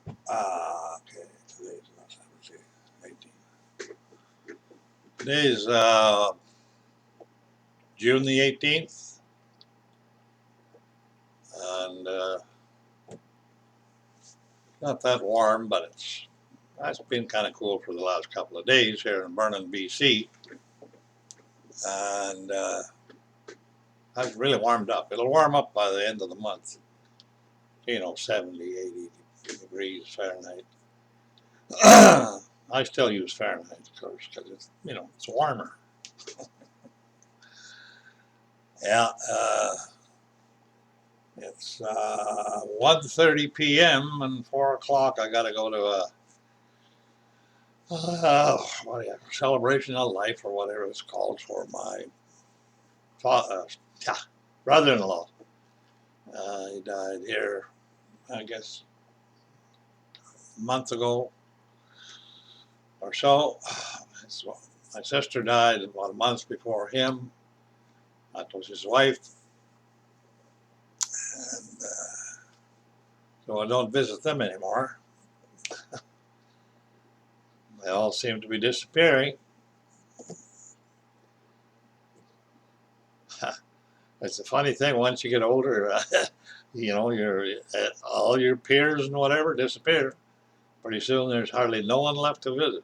Okay, today's not 17, 18. Today's June the 18th, and not that warm, but it's been kind of cool for the last couple of days here in Vernon, BC, and I've really warmed up. It'll warm up by the end of the month, 70, 80 degrees Fahrenheit. I still use Fahrenheit, of course, because it's warmer. Yeah, it's 1:30 p.m. and 4 o'clock. I got to go to a celebration of life or whatever it's called for my brother-in-law. He died here, I guess, a month ago or so. My sister died about a month before him. That was his wife. And so I don't visit them anymore. They all seem to be disappearing. It's a funny thing, once you get older, all your peers and whatever disappear. Pretty soon there's hardly no one left to visit.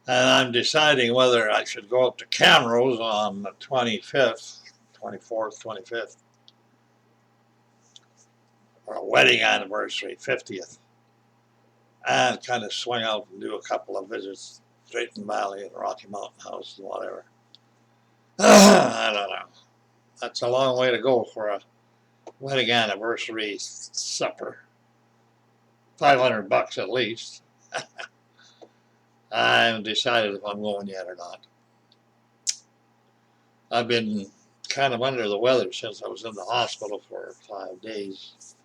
And I'm deciding whether I should go up to Camrose on the 25th, 24th, 25th, for a wedding anniversary, 50th, and kind of swing out and do a couple of visits, Drayton Valley and Rocky Mountain House and whatever. I don't know. That's a long way to go for a wedding anniversary supper. $500 at least. I haven't decided if I'm going yet or not. I've been kind of under the weather since I was in the hospital for 5 days.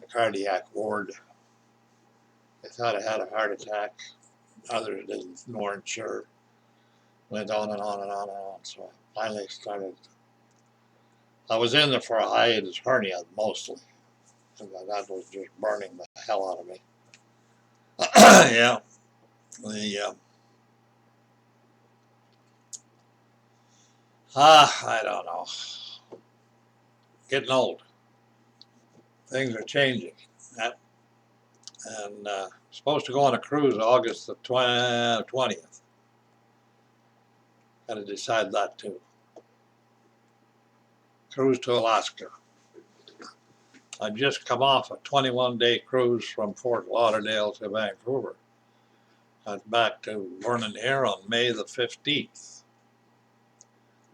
The cardiac ward. They thought I had a heart attack. Others didn't, weren't sure. Went on and on and on and on. So I finally started. I was in there for a hiatus hernia mostly. That was just burning the hell out of me. Yeah. I don't know. Getting old. Things are changing. And supposed to go on a cruise August the 20th. Got to decide that too. Cruise to Alaska. I just come off a 21-day cruise from Fort Lauderdale to Vancouver. Got back to Vernon here on May the 15th.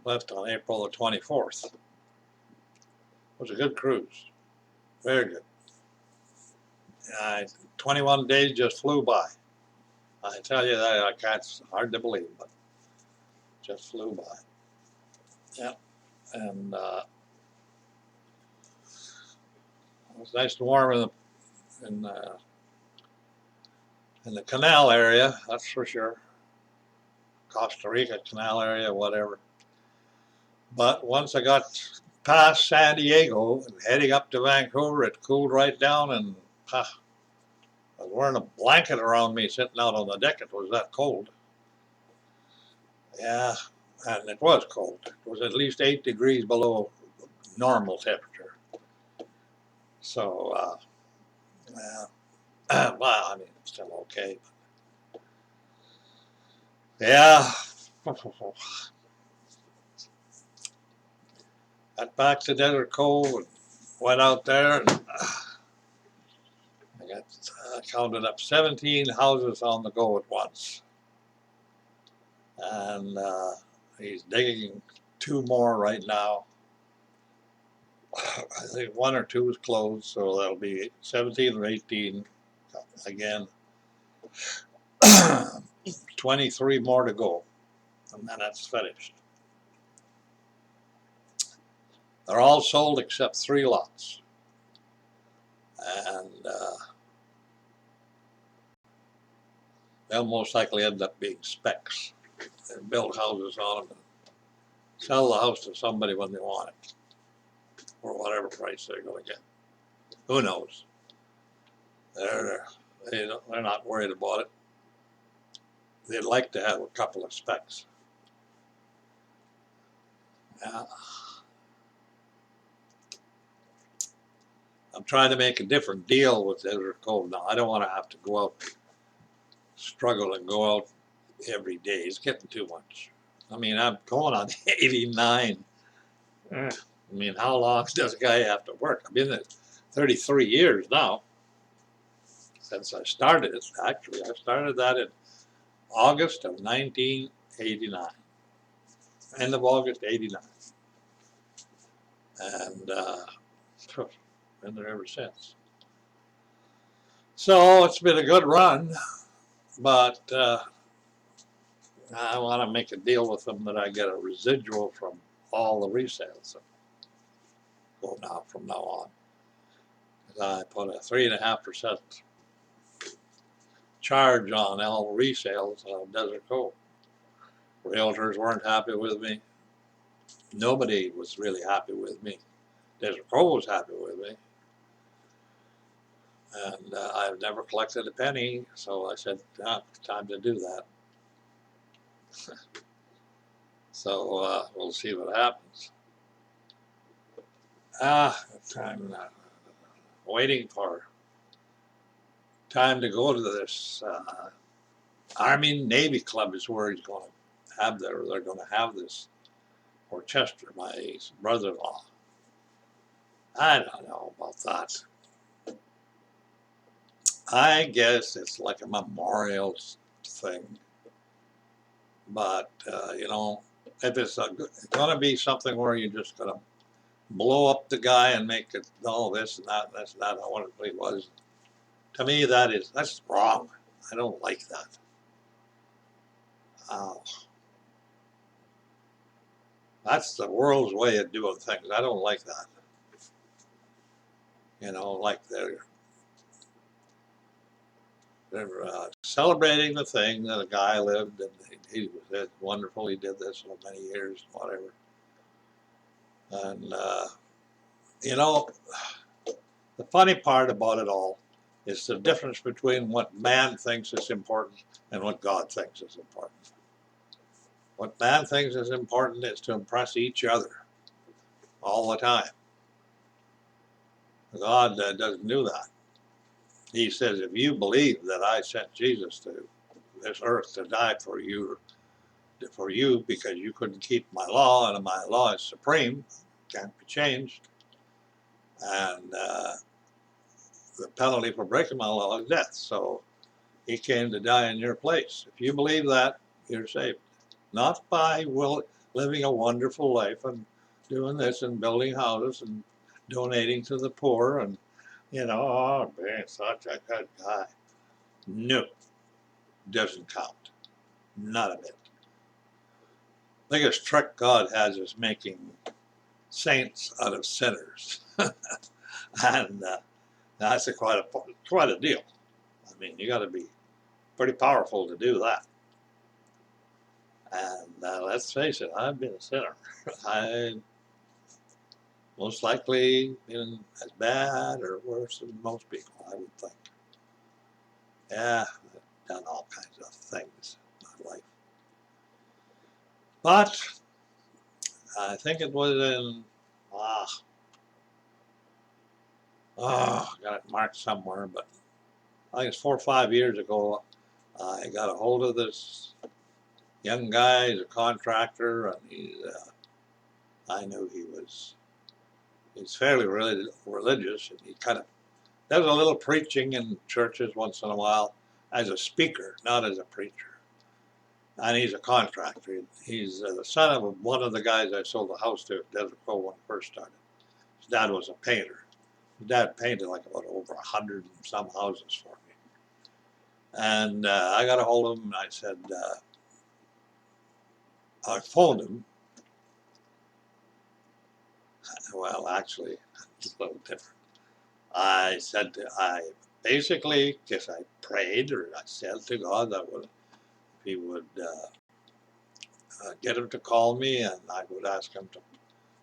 Left on April the 24th. It was a good cruise. Very good. 21 days just flew by. I tell you that, it's hard to believe, but just flew by. Yeah. And it was nice and warm in the canal area, that's for sure. Costa Rica canal area, whatever. But once I got past San Diego and heading up to Vancouver, it cooled right down, and I was wearing a blanket around me sitting out on the deck. It was that cold. Yeah, and it was cold. It was at least 8 degrees below normal temperature. So, well, I mean, it's still okay. Yeah. Got back to Desert Cove and went out there, and I counted up 17 houses on the go at once. And he's digging 2 more right now. I think 1 or 2 is closed, so that'll be 17 or 18 again. 23 more to go, and then that's finished. They're all sold except 3 lots. And they'll most likely end up being specs. They build houses on them and sell the house to somebody when they want it, or whatever price they're going to get. Who knows? They're they're not worried about it. They'd like to have a couple of specs. Uh, I'm trying to make a different deal with Desert Cove now. I don't want to have to go out, struggle and go out every day. It's getting too much. I mean, I'm going on 89. I mean, how long does a guy have to work? I've been at 33 years now since I started it. Actually, I started that in August of 1989, end of August 89. And been there ever since. So it's been a good run, but I want to make a deal with them that I get a residual from all the resales that go now from now on. I put a 3.5% charge on all resales of Desert Cove. Realtors weren't happy with me. Nobody was really happy with me. Desert Cove was happy with me. And I've never collected a penny, so I said, time to do that. So we'll see what happens. I'm waiting for time to go to this Army Navy Club is where he's going to have they're going to have this for Chester, my brother-in-law. I don't know about that. I guess it's like a memorial thing. But, if it's going to be something where you're just going to blow up the guy and make it all this and that, that's not what it really was. To me, that's wrong. I don't like that. That's the world's way of doing things. I don't like that. Like they're celebrating the thing that a guy lived and he was wonderful. He did this for many years, whatever. And the funny part about it all is the difference between what man thinks is important and what God thinks is important. What man thinks is important is to impress each other all the time. God doesn't do that. He says, if you believe that I sent Jesus to this earth to die for you because you couldn't keep my law, and my law is supreme, can't be changed, and the penalty for breaking my law is death. So he came to die in your place. If you believe that, you're saved. Not by living a wonderful life and doing this and building houses and donating to the poor and, being such a good guy. No, doesn't count. Not a bit. The biggest trick God has is making saints out of sinners. And that's quite a deal. I mean, you got to be pretty powerful to do that. And let's face it, I've been a sinner. I most likely been as bad or worse than most people, I would think. Yeah, I've done all kinds of things in my life. But I think it was in, I got it marked somewhere, but I think it's 4 or 5 years ago, I got a hold of this young guy. He's a contractor, and I knew he's fairly religious, and he kind of does a little preaching in churches once in a while as a speaker, not as a preacher. And he's a contractor. He's the son of one of the guys I sold the house to at Desert Cove when I first started. His dad was a painter. His dad painted like about over 100 and some houses for me. And I got a hold of him and I said, I phoned him. Well, actually, it's a little different. I basically, guess I prayed or I said to God that if he would get him to call me and I would ask him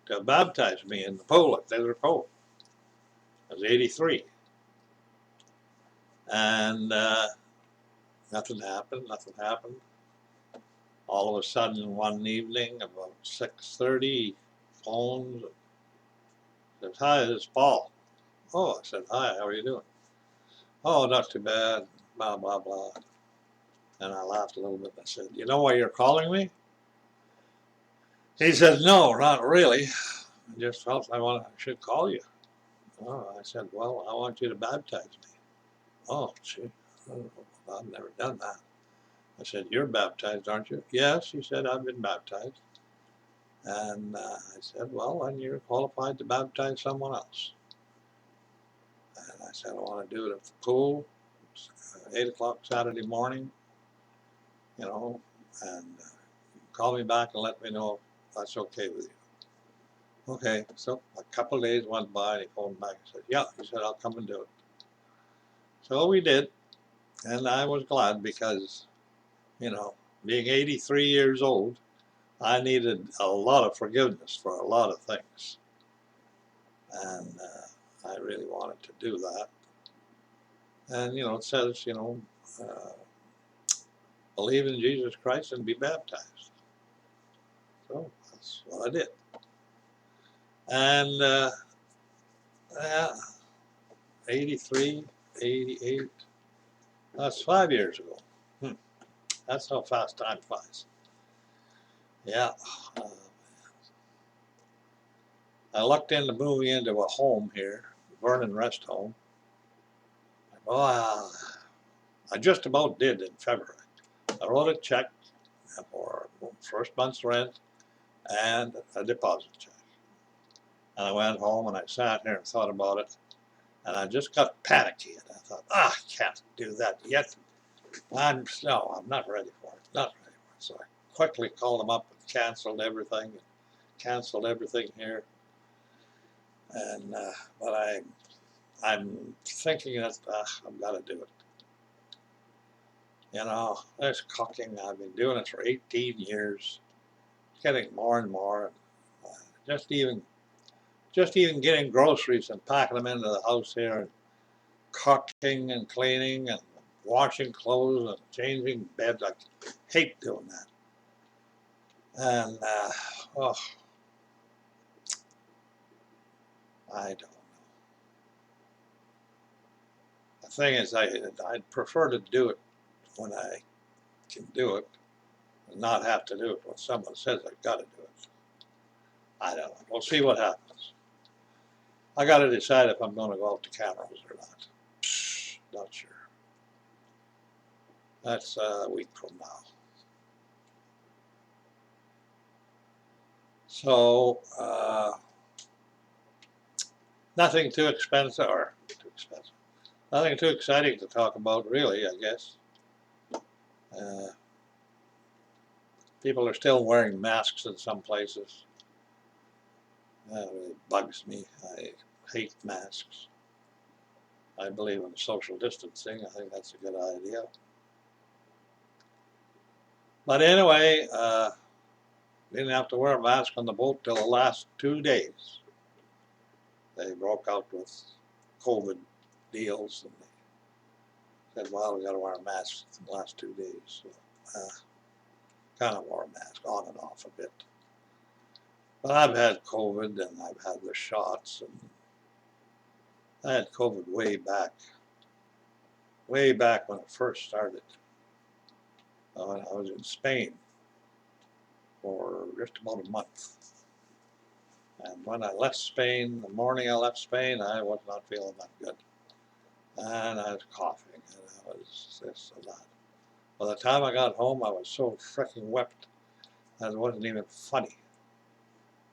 to baptize me in the pool at Desert Cove. I was 83. And nothing happened. All of a sudden, one evening, about 6:30, phones. Says, "Hi, this is Paul." Oh, I said, "Hi, how are you doing?" "Oh, not too bad, blah, blah, blah." And I laughed a little bit and I said, "You know why you're calling me?" He said, "No, not really. I just felt I should call you." Oh, I said, "Well, I want you to baptize me." "Oh, gee, I've never done that." I said, "You're baptized, aren't you?" "Yes," he said, "I've been baptized." And I said, "Well, then you're qualified to baptize someone else." And I said, "I want to do it at the pool. It's 8 o'clock Saturday morning, you know, and call me back and let me know if that's okay with you." Okay, so a couple of days went by and he phoned back and said, "Yeah," he said, "I'll come and do it." So we did, and I was glad because, being 83 years old, I needed a lot of forgiveness for a lot of things. And I really wanted to do that. And, it says, uh, believe in Jesus Christ and be baptized. So that's what I did. And yeah, 83, 88, that's 5 years ago. That's how fast time flies. Yeah. Uh, I looked into moving into a home here, Vernon Rest Home. Oh, I just about did in February. I wrote a check for first month's rent and a deposit check. And I went home and I sat here and thought about it. And I just got panicky. And I thought, I can't do that yet. I'm not ready for it. Not ready for it. So I quickly called them up and canceled everything. Canceled everything here. And but I'm thinking that I've got to do it. There's cooking. I've been doing it for 18 years. It's getting more and more. Uh, just even getting groceries and packing them into the house here, and cooking and cleaning and washing clothes and changing beds. I hate doing that. And oh, I don't know. The thing is, I'd prefer to do it when I can do it, and not have to do it when someone says I've got to do it. I don't know. We'll see what happens. I got to decide if I'm going to go out to Camrose or not. Not sure. That's a week from now. So nothing too expensive or too expensive. Nothing too exciting to talk about, really. I guess people are still wearing masks in some places. That really bugs me. I hate masks. I believe in social distancing. I think that's a good idea. But anyway, didn't have to wear a mask on the boat till the last 2 days. They broke out with COVID deals, and they said, "Well, we got to wear a mask in the last 2 days." So, kind of wore a mask on and off a bit. But I've had COVID and I've had the shots, and I had COVID way back when it first started. I was in Spain for just about a month. And when I left Spain, the morning I left Spain, I was not feeling that good. And I was coughing, and I was this and that. By the time I got home, I was so freaking wept that it wasn't even funny.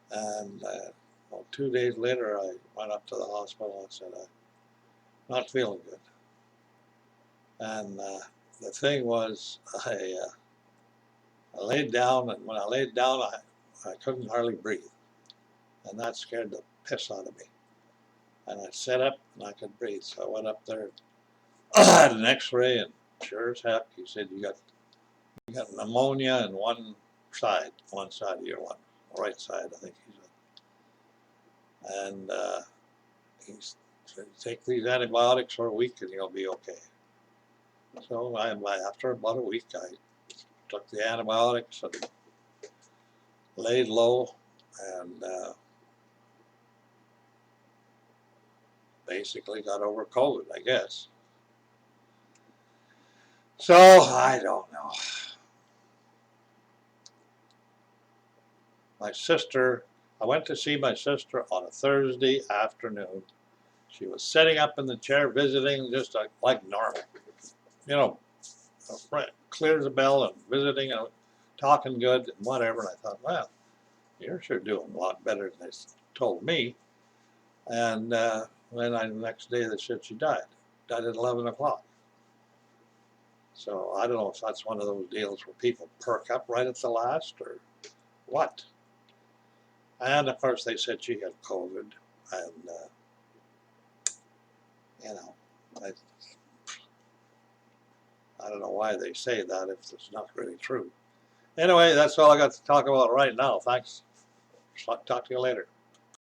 And 2 days later, I went up to the hospital and said, "I'm not feeling good." And the thing was, I laid down, and when I laid down, I couldn't hardly breathe. And that scared the piss out of me. And I sat up, and I could breathe. So I went up there, had an x-ray, and sure as heck, he said, you got pneumonia in one side of your lung, right side, I think he said. And he said, take these antibiotics for a week and you'll be okay. So after about a week, I took the antibiotics and laid low, and basically got over COVID, I guess. So I don't know. My sister, I went to see my sister on a Thursday afternoon. She was sitting up in the chair visiting just like normal. You know, a friend clears the bell and visiting and talking good and whatever. And I thought, well, you're sure doing a lot better than they told me. And then the next day they said she died. Died at 11 o'clock. So I don't know if that's one of those deals where people perk up right at the last or what. And of course they said she had COVID. And, you know, I, I don't know why they say that if it's not really true. Anyway, that's all I got to talk about right now. Thanks. Talk to you later.